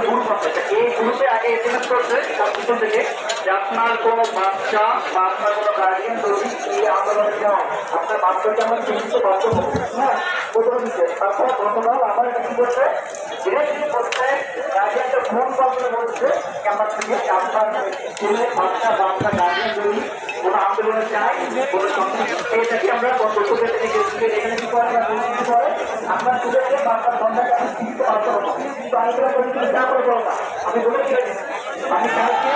Group আছে, এই গ্রুপে আগে এসএমএস করছে পিছন থেকে যে আপনার কোনো বাচ্চা বা আপনার কোনো গার্জিয়ান যদি এই আন্দোলনে যায়, আপনার বাচ্চাকে আমার চিন্তিত বাচ্চা হবে, হ্যাঁ প্রথমে দিচ্ছে। তারপর গতকাল আবার এটা কি করছে, ডিরেক্টলি করছে গার্জিয়ানকে ফোন করে বলছে ক্যাম্পাস থেকে আপনার ছেলে বাচ্চা বা আপনার গার্জিয়ান যদি কোনো আন্দোলনে যায়, কোনো এটাকে আমরা বক্তব্য থেকে এখানে কি করে আপনার স্টুডেন্টকে বা আপনার সন্ধ্যাকে আমি চিন্তিত বাচ্চা হবো, কিন্তু আমি তোরা পরিস্থিতি না করে বলো না, আমি বলে দিয়েছি আমি কালকে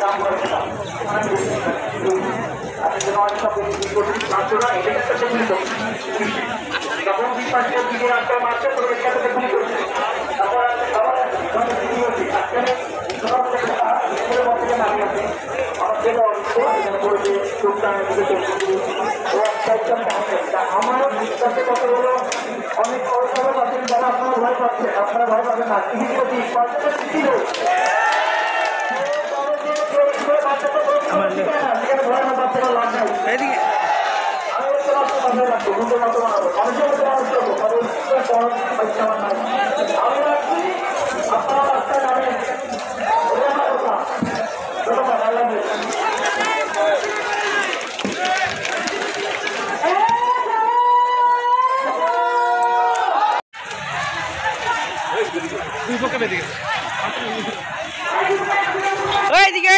নাম করেছিলাম আপনি যেন অনেক সব ছাত্ররা এটা একটা সেগুলি করছে, তখন দুই পাশে দিকে রাস্তা মারছে তো এর সাথে সেগুলি করছে, তারপর আমার বিশ্বাসের কথা হলো অনেক অভিভাবক আছেন যারা আপনারা ভয় পাচ্ছেন, আপনারা ভয় পাবেন না, ছিল ভয় না বাচ্চারা লাভ নাই, আমি রাখছি আপনারা রাস্তায় যাবেন, ধন্যবাদ, আল্লাহ ওইদিকে